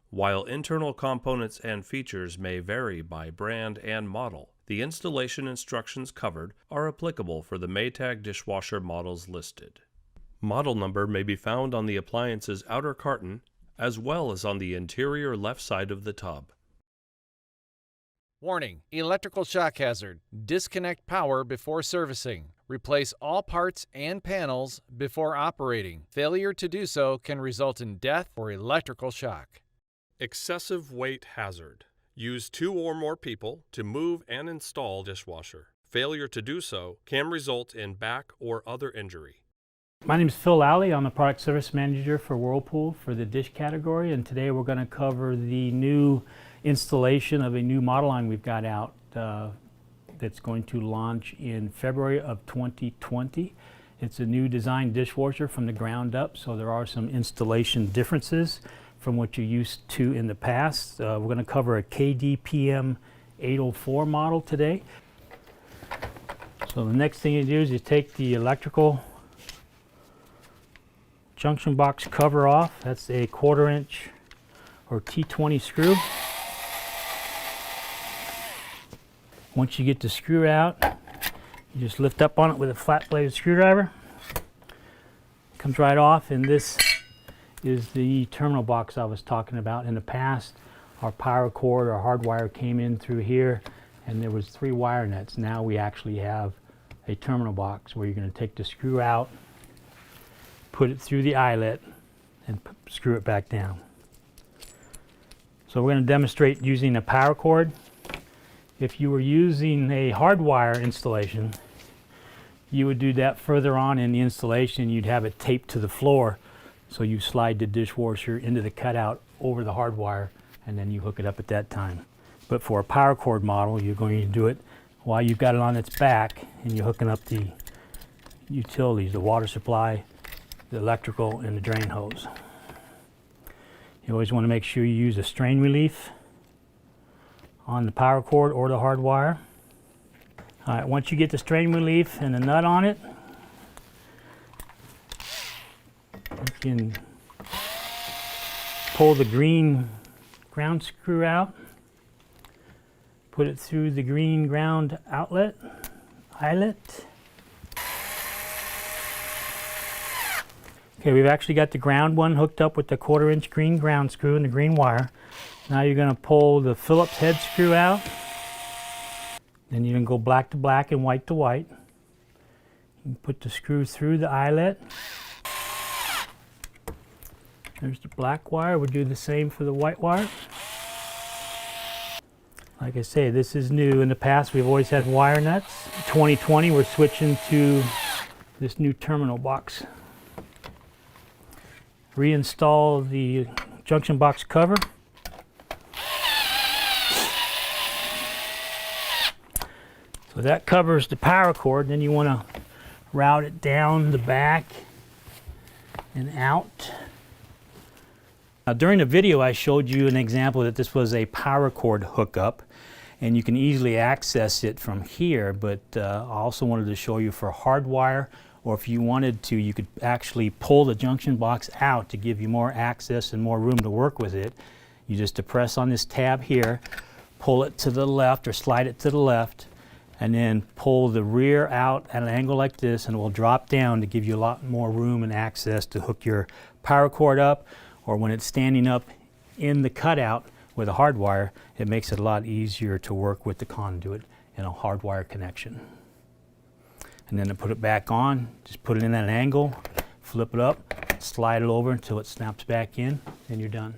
While internal components and features may vary by brand and model, the installation instructions covered are applicable for the Maytag dishwasher models listed. Model number may be found on the appliance's outer carton as well as on the interior left side of the tub. Warning: electrical shock hazard. Disconnect power before servicing. Replace all parts and panels before operating. Failure to do so can result in death or electrical shock. Excessive weight hazard. Use 2 or more people to move and install dishwasher. Failure to do so can result in back or other injury. My name is Phil Lally. I'm a product service manager for Whirlpool for the dish category, and today we're going to cover the new installation of a new model line we've got out that's going to launch in February of 2020. It's a new design dishwasher from the ground up, so there are some installation differences from what you're used to in the past. We're going to cover a KDPM 804 model today. So the next thing you do is you take the electrical junction box cover off. That's a 1/4 inch or T20 screw. Once you get the screw out, you just lift up on it with a flat bladed screwdriver. Comes right off, and this is the terminal box I was talking about. In the past, our power cord or hard wire came in through here, and there was 3 wire nuts. Now we actually have a terminal box where you're going to take the screw out, put it through the eyelet, and screw it back down. So we're going to demonstrate using a power cord. If you were using a hardwire installation, you would do that further on in the installation. You'd have it taped to the floor, so you slide the dishwasher into the cutout over the hardwire, and then you hook it up at that time. But for a power cord model, you're going to do it while you've got it on its back, and you're hooking up the utilities, the water supply, the electrical, and the drain hose. You always want to make sure you use a strain relief on the power cord or the hard wire. All right, once you get the strain relief and the nut on it, you can pull the green ground screw out, put it through the green ground eyelet. Okay, we've actually got the ground one hooked up with the 1/4 inch green ground screw and the green wire. Now you're going to pull the Phillips head screw out. Then you can go black to black and white to white. You can put the screw through the eyelet. There's the black wire. We'll do the same for the white wire. Like I say, this is new. In the past, we've always had wire nuts. 2020, we're switching to this new terminal box. Reinstall the junction box cover. So that covers the power cord. Then you want to route it down the back and out. Now, during the video, I showed you an example that this was a power cord hookup, and you can easily access it from here, but I also wanted to show you for hardwire, or if you wanted to, you could actually pull the junction box out to give you more access and more room to work with it. You just depress on this tab here, pull it to the left or slide it to the left, and then pull the rear out at an angle like this, and it will drop down to give you a lot more room and access to hook your power cord up, or when it's standing up in the cutout with a hard wire, it makes it a lot easier to work with the conduit in a hardwire connection. And then to put it back on, just put it in at an angle, flip it up, slide it over until it snaps back in, and you're done.